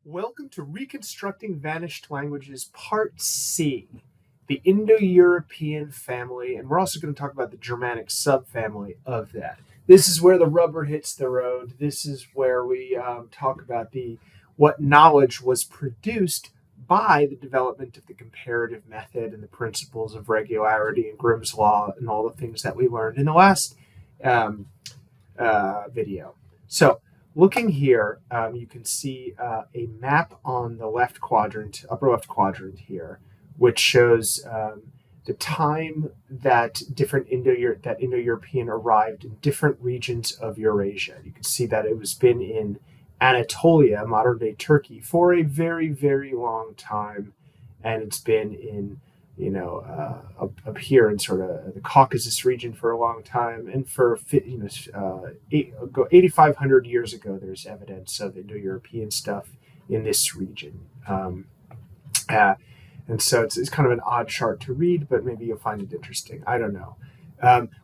Welcome to Reconstructing Vanished Languages, Part C, the Indo-European family, and we're also going to talk about the Germanic subfamily of that. This is where the rubber hits the road. This is where we talk about what knowledge was produced by the development of the comparative method and the principles of regularity and Grimm's law and all the things that we learned in the last video. So, looking here, you can see a map on the left quadrant, upper left quadrant here, which shows the time that Indo-European arrived in different regions of Eurasia. You can see that it was been in Anatolia, modern-day Turkey, for a very, very long time, and it's been in up here in sort of the Caucasus region for a long time, and for 8,500 years ago, there's evidence of Indo-European stuff in this region, and so it's kind of an odd chart to read, but maybe you'll find it interesting. I don't know.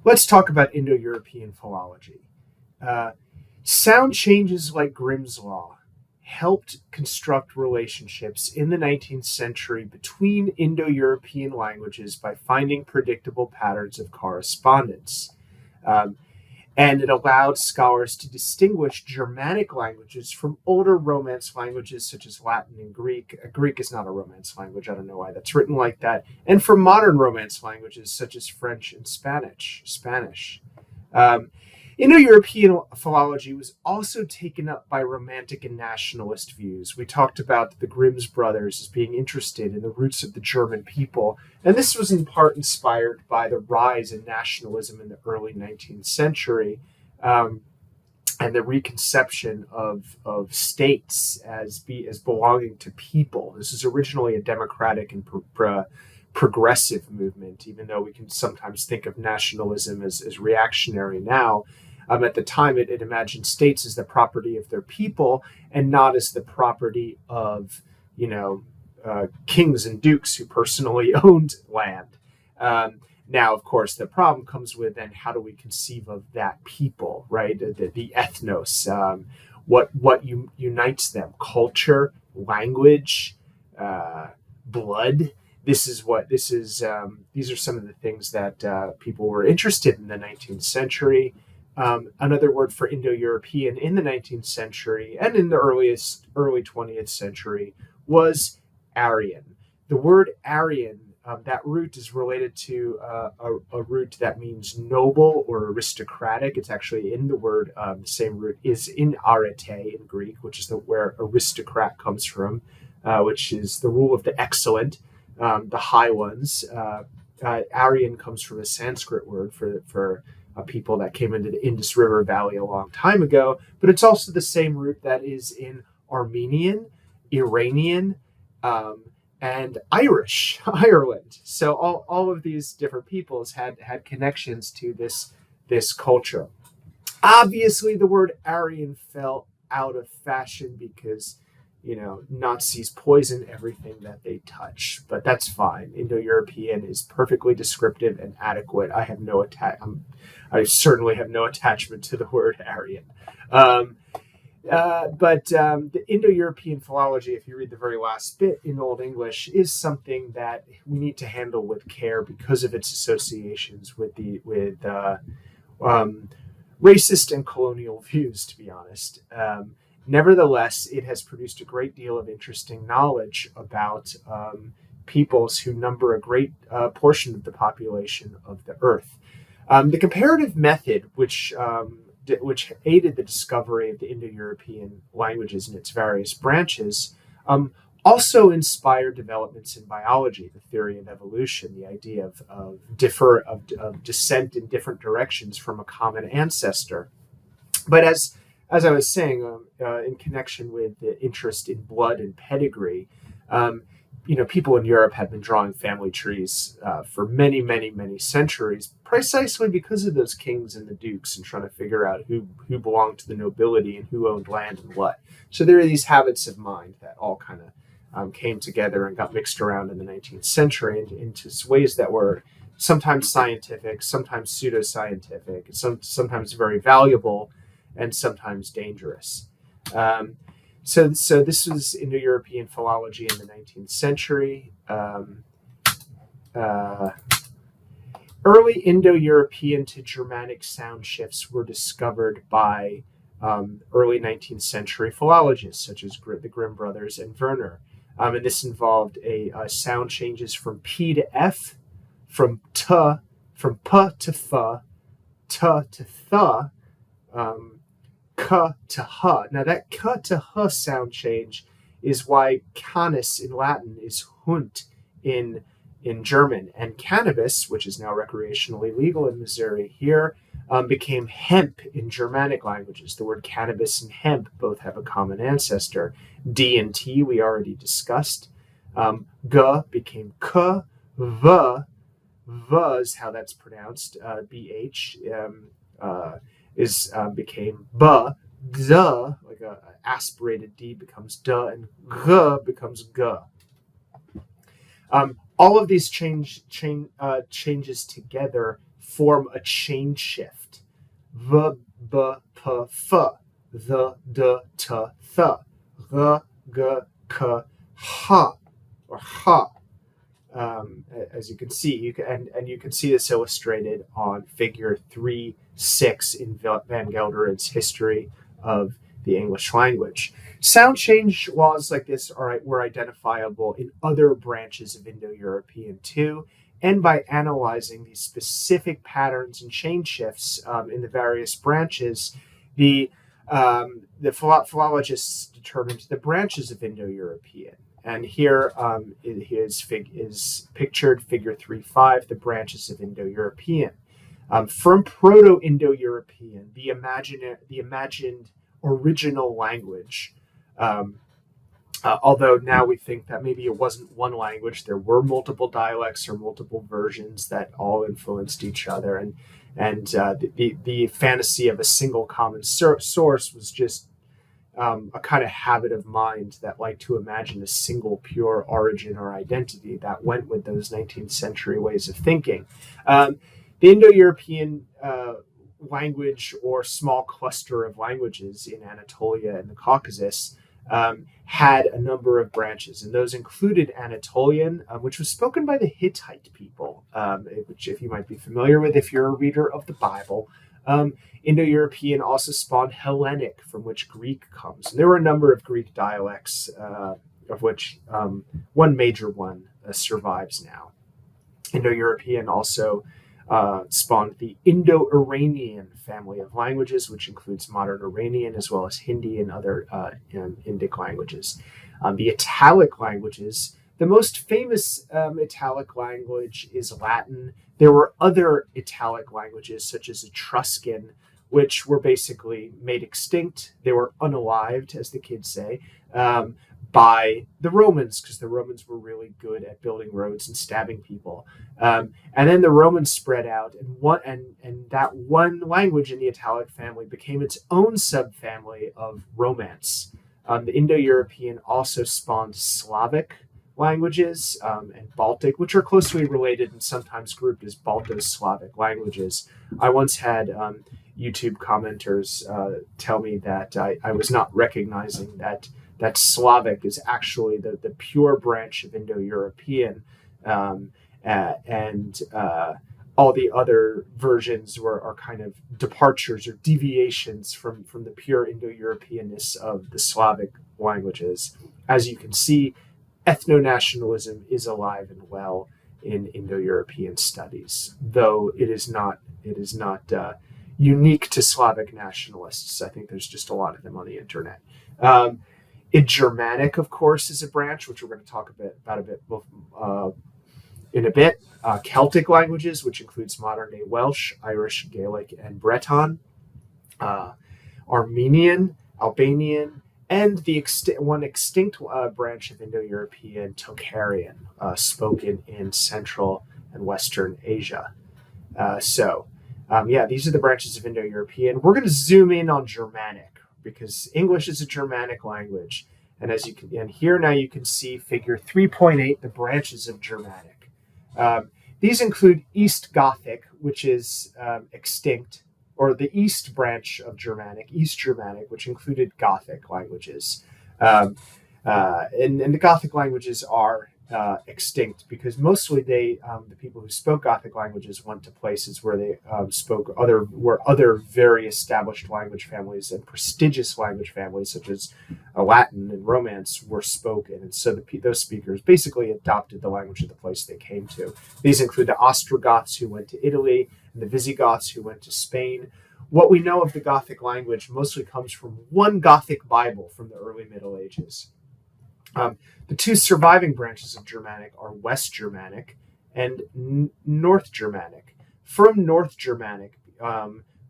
Let's talk about Indo-European philology. Sound changes like Grimm's law helped construct relationships in the 19th century between Indo-European languages by finding predictable patterns of correspondence. And it allowed scholars to distinguish Germanic languages from older Romance languages such as Latin and Greek. Greek is not a Romance language. I don't know why that's written like that. And from modern Romance languages such as French and Spanish. Indo-European philology was also taken up by Romantic and nationalist views. We talked about the Grimm's brothers as being interested in the roots of the German people, and this was in part inspired by the rise in nationalism in the early 19th century and the reconception of states as belonging to people. This is originally a democratic and progressive movement, even though we can sometimes think of nationalism as reactionary now. At the time, it imagined states as the property of their people and not as the property of, kings and dukes who personally owned land. Now, of course, the problem comes with then how do we conceive of that people, right? The ethnos, what unites them? Culture, language, blood. These are some of the things that people were interested in the 19th century. Another word for Indo-European in the 19th century and in the early 20th century was Aryan. The word Aryan, that root is related to a root that means noble or aristocratic. It's actually in the word, the same root is in arete in Greek, which is where aristocrat comes from, which is the rule of the excellent. The high ones. Aryan comes from a Sanskrit word for people that came into the Indus River Valley a long time ago, but it's also the same root that is in Armenian, Iranian, and Irish, Ireland. So all of these different peoples had connections to this culture. Obviously, the word Aryan fell out of fashion because Nazis poison everything that they touch, but that's fine. Indo-European is perfectly descriptive and adequate. I certainly have no attachment to the word Aryan. But the Indo-European philology, if you read the very last bit in Old English, is something that we need to handle with care because of its associations with racist and colonial views, to be honest. Nevertheless, it has produced a great deal of interesting knowledge about peoples who number a great portion of the population of the Earth. The comparative method, which aided the discovery of the Indo-European languages in its various branches, also inspired developments in biology, the theory of evolution, the idea of descent in different directions from a common ancestor. But as I was saying, in connection with the interest in blood and pedigree, people in Europe had been drawing family trees for many, many, many centuries, precisely because of those kings and the dukes and trying to figure out who belonged to the nobility and who owned land and what. So there are these habits of mind that all kind of came together and got mixed around in the 19th century into ways that were sometimes scientific, sometimes pseudoscientific, sometimes very valuable, and sometimes dangerous. So this was Indo-European philology in the 19th century. Early Indo-European to Germanic sound shifts were discovered by early 19th century philologists such as the Grimm brothers and Werner. And this involved sound changes from P to F, from P to F, T to Th, K to H. Now that K to H sound change is why canis in Latin is Hund in German, and cannabis, which is now recreationally legal in Missouri here, became hemp in Germanic languages. The word cannabis and hemp both have a common ancestor. D and T we already discussed. G became K. V is how that's pronounced. BH became B. D, like a aspirated D becomes D, and G becomes G. All of these changes together form a chain shift. V, B, P, F. The, D, T, Th. R, G, K, H. Or H. As you can see, you can see this illustrated on Figure 3.6 in Van Gelderen's History of the English Language. Sound change laws like this were identifiable in other branches of Indo-European too, and by analyzing these specific patterns and chain shifts in the various branches, the philologists determined the branches of Indo-European. And here is pictured Figure 3.5, the branches of Indo-European. From Proto-Indo-European, the imagined original language, although now we think that maybe it wasn't one language, there were multiple dialects or multiple versions that all influenced each other, and the fantasy of a single common source was just a kind of habit of mind that liked to imagine a single pure origin or identity that went with those 19th century ways of thinking. The Indo-European language or small cluster of languages in Anatolia and the Caucasus had a number of branches, and those included Anatolian, which was spoken by the Hittite people, which if you might be familiar with if you're a reader of the Bible. Indo-European also spawned Hellenic, from which Greek comes. And there were a number of Greek dialects, of which one major one survives now. Indo-European also spawned the Indo-Iranian family of languages, which includes modern Iranian as well as Hindi and other Indic languages. The Italic languages, the most famous Italic language is Latin. There were other Italic languages, such as Etruscan, which were basically made extinct. They were unalived, as the kids say, by the Romans, because the Romans were really good at building roads and stabbing people. And then the Romans spread out, and that one language in the Italic family became its own subfamily of Romance. The Indo-European also spawned Slavic languages and Baltic, which are closely related and sometimes grouped as Balto-Slavic languages. I once had YouTube commenters tell me that I was not recognizing that Slavic is actually the pure branch of Indo-European, and all the other versions are kind of departures or deviations from the pure Indo-Europeanness of the Slavic languages. As you can see, ethno-nationalism is alive and well in Indo-European studies, though it is not unique to Slavic nationalists. I think there's just a lot of them on the internet. Germanic, of course, is a branch, which we're going to talk in a bit. Celtic languages, which includes modern-day Welsh, Irish, Gaelic, and Breton. Armenian, Albanian, and the one extinct branch of Indo-European, Tocharian, spoken in Central and Western Asia. These are the branches of Indo-European. We're going to zoom in on Germanic, because English is a Germanic language. And here now you can see Figure 3.8, the branches of Germanic. These include East Gothic, which is extinct, or the East branch of Germanic, East Germanic, which included Gothic languages. And the Gothic languages are extinct because mostly the people who spoke Gothic languages went to places where they where other very established language families and prestigious language families such as Latin and Romance were spoken, and so those speakers basically adopted the language of the place they came to. These include the Ostrogoths who went to Italy and the Visigoths who went to Spain. What we know of the Gothic language mostly comes from one Gothic Bible from the early Middle Ages. The two surviving branches of Germanic are West Germanic and North Germanic. From North Germanic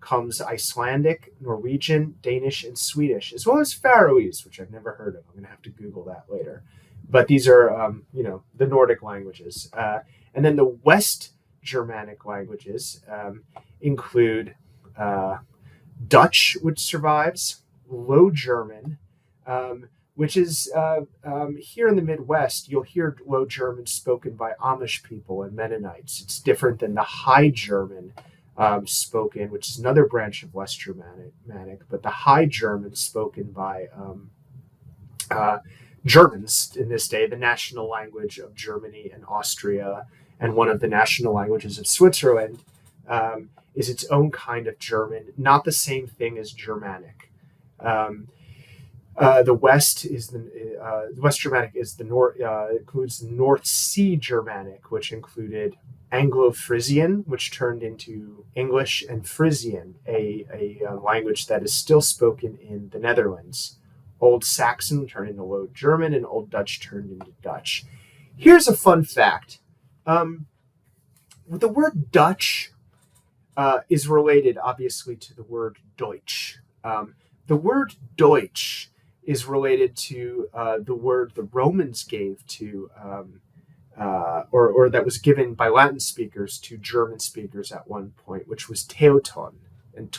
comes Icelandic, Norwegian, Danish, and Swedish, as well as Faroese, which I've never heard of. I'm going to have to Google that later. But these are, the Nordic languages. And then the West Germanic languages include Dutch, which survives, Low German, which is here in the Midwest, you'll hear Low German spoken by Amish people and Mennonites. It's different than the High German spoken, which is another branch of West Germanic, but the High German spoken by Germans in this day, the national language of Germany and Austria, and one of the national languages of Switzerland, is its own kind of German, not the same thing as Germanic. The West is the West Germanic is the North includes North Sea Germanic, which included Anglo-Frisian, which turned into English, and Frisian, a language that is still spoken in the Netherlands. Old Saxon turned into Low German, and Old Dutch turned into Dutch. Here's a fun fact: the word Dutch is related, obviously, to the word Deutsch. The word Deutsch is related to the word the Romans gave to, or that was given by Latin speakers to German speakers at one point, which was Teuton,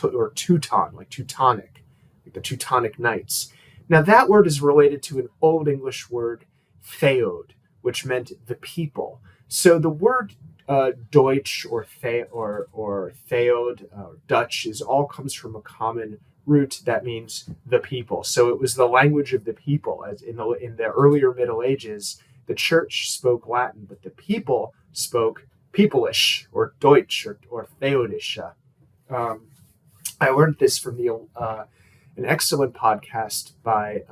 or Teuton, like Teutonic, like the Teutonic Knights. Now that word is related to an Old English word, theod, which meant the people. So the word Deutsch or theod, Dutch, all comes from a common root that means the people. So it was the language of the people. As in the earlier Middle Ages, the church spoke Latin, but the people spoke Peopleish or Deutsch or Theodisch. I learned this from an excellent podcast by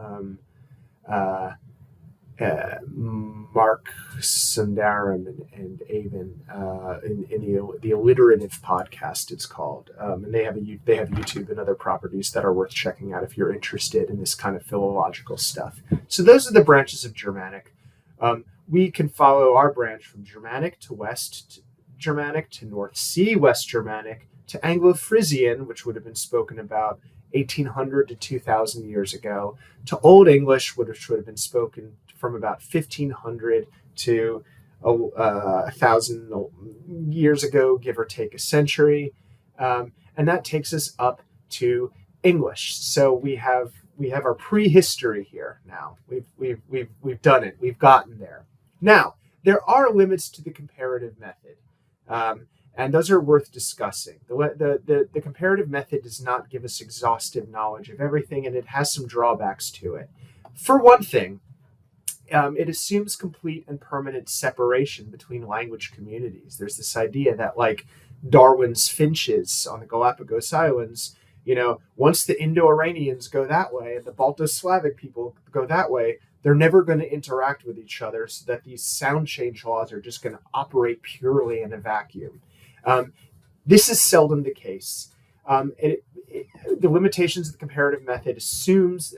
Mark Sundaram and Avon in the Alliterative podcast, it's called, and they have YouTube and other properties that are worth checking out if you're interested in this kind of philological stuff. So those are the branches of Germanic. We can follow our branch from Germanic to West Germanic to North Sea West Germanic to Anglo-Frisian, which would have been spoken about 1800 to 2000 years ago, to Old English, which would have been spoken from about 1500 to 1,000 years ago, give or take a century, and that takes us up to English. So we have our prehistory here now. We've done it. We've gotten there. Now there are limits to the comparative method, and those are worth discussing. The comparative method does not give us exhaustive knowledge of everything, and it has some drawbacks to it. For one thing, it assumes complete and permanent separation between language communities. There's this idea that, like Darwin's finches on the Galapagos Islands, once the Indo-Iranians go that way and the Balto-Slavic people go that way, they're never going to interact with each other, so that these sound change laws are just going to operate purely in a vacuum. This is seldom the case. The limitations of the comparative method assumes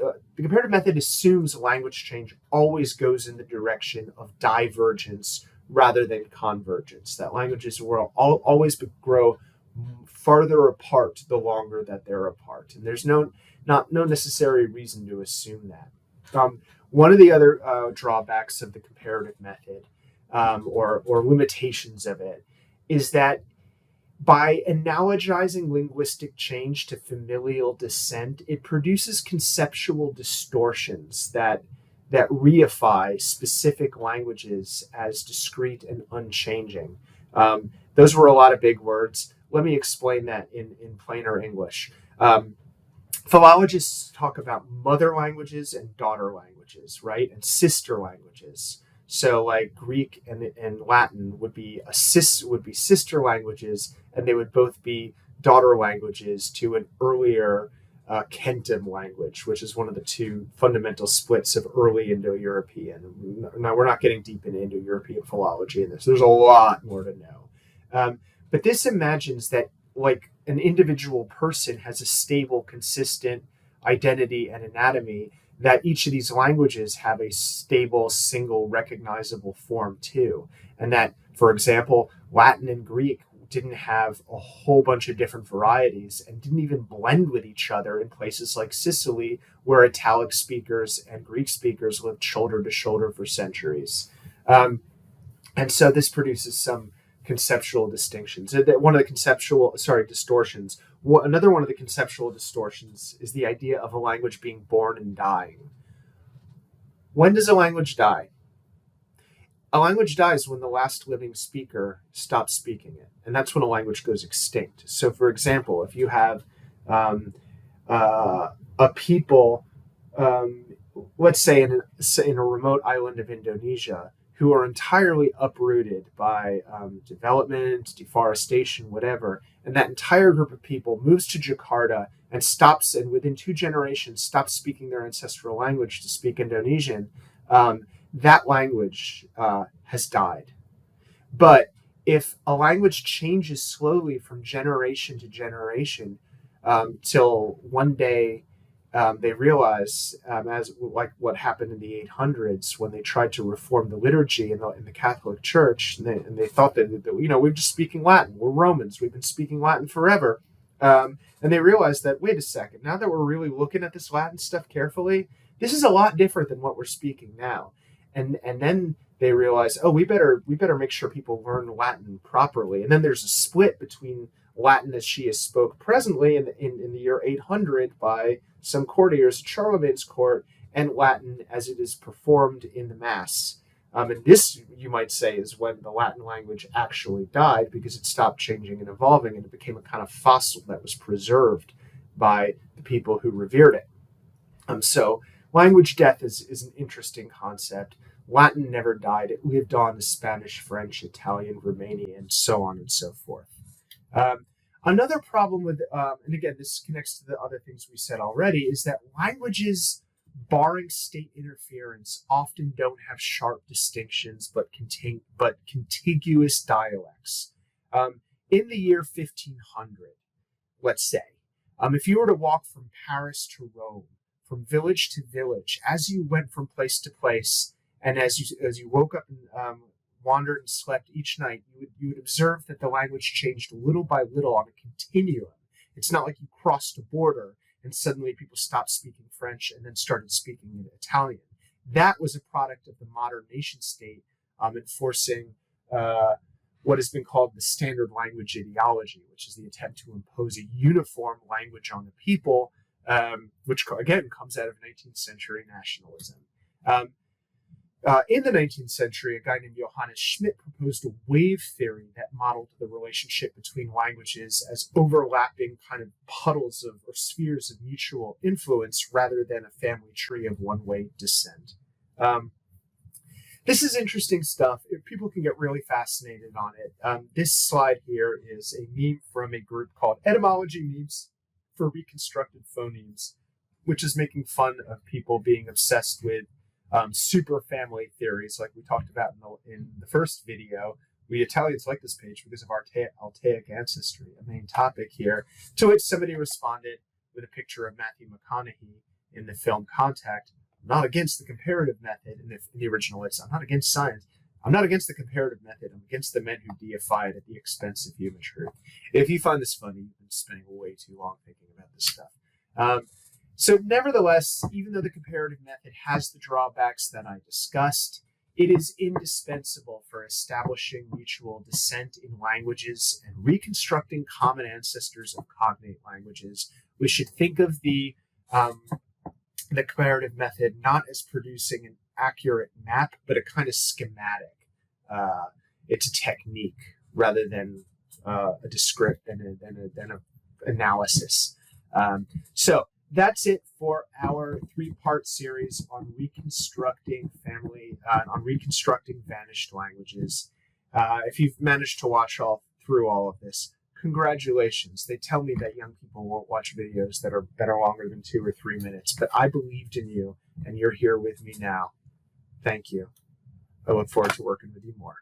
language change always goes in the direction of divergence rather than convergence. That languages will always grow farther apart the longer that they're apart, and there's no necessary reason to assume that. One of the other drawbacks of the comparative method, or limitations of it, is that by analogizing linguistic change to familial descent, it produces conceptual distortions that reify specific languages as discrete and unchanging. Those were a lot of big words. Let me explain that in plainer English. Philologists talk about mother languages and daughter languages, right? And sister languages. So like Greek and Latin would be sister languages, and they would both be daughter languages to an earlier Kentim language, which is one of the two fundamental splits of early Indo-European. Now, we're not getting deep into Indo-European philology in this. There's a lot more to know. But this imagines that like an individual person has a stable, consistent identity and anatomy, that each of these languages have a stable, single, recognizable form too. And that, for example, Latin and Greek didn't have a whole bunch of different varieties and didn't even blend with each other in places like Sicily, where Italic speakers and Greek speakers lived shoulder to shoulder for centuries. And so this produces some conceptual distinctions. One of the distortions. Another one of the conceptual distortions is the idea of a language being born and dying. When does a language die? A language dies when the last living speaker stops speaking it, and that's when a language goes extinct. So, for example, if you have a people, let's say in a remote island of Indonesia, who are entirely uprooted by development, deforestation, whatever, and that entire group of people moves to Jakarta and within 2 generations stops speaking their ancestral language to speak Indonesian, that language has died. But if a language changes slowly from generation to generation, till one day they realize, as like what happened in the 800s when they tried to reform the liturgy in the Catholic Church, and they thought that we're just speaking Latin. We're Romans. We've been speaking Latin forever. And they realized that, wait a second, now that we're really looking at this Latin stuff carefully, this is a lot different than what we're speaking now. And then they realize, oh, we better make sure people learn Latin properly. And then there's a split between Latin as she is spoke presently in the year 800 by some courtiers at Charlemagne's court, and Latin as it is performed in the Mass. And this, you might say, is when the Latin language actually died, because it stopped changing and evolving, and it became a kind of fossil that was preserved by the people who revered it. So language death is an interesting concept. Latin never died. It lived on as Spanish, French, Italian, Romanian, so on and so forth. Another problem with, and again, this connects to the other things we said already, is that languages, barring state interference, often don't have sharp distinctions, but contiguous dialects. In the year 1500, let's say, if you were to walk from Paris to Rome, from village to village, as you went from place to place, and as you woke up and wandered and slept each night, you would observe that the language changed little by little on a continuum. It's not like you crossed a border and suddenly people stopped speaking French and then started speaking Italian. That was a product of the modern nation state enforcing what has been called the standard language ideology, which is the attempt to impose a uniform language on the people, which again comes out of 19th century nationalism. In the 19th century, a guy named Johannes Schmidt proposed a wave theory that modeled the relationship between languages as overlapping kind of puddles or spheres of mutual influence rather than a family tree of one-way descent. This is interesting stuff. People can get really fascinated on it. This slide here is a meme from a group called Etymology Memes for Reconstructed Phonemes, which is making fun of people being obsessed with super family theories, like we talked about in the first video. We Italians like this page because of our Altaic ancestry, a main topic here, to which somebody responded with a picture of Matthew McConaughey in the film Contact. I'm not against the comparative method. In the original, it's, I'm not against science. I'm not against the comparative method. I'm against the men who deify it at the expense of human truth. If you find this funny, you've been spending way too long thinking about this stuff. So nevertheless, even though the comparative method has the drawbacks that I discussed, it is indispensable for establishing mutual descent in languages and reconstructing common ancestors of cognate languages. We should think of the comparative method not as producing an accurate map, but a kind of schematic. It's a technique rather than a descript than an analysis. So that's it for our 3-part series on reconstructing reconstructing vanished languages. If you've managed to watch through all of this, congratulations. They tell me that young people won't watch videos that are longer than 2 or 3 minutes, but I believed in you, and you're here with me now. Thank you. I look forward to working with you more.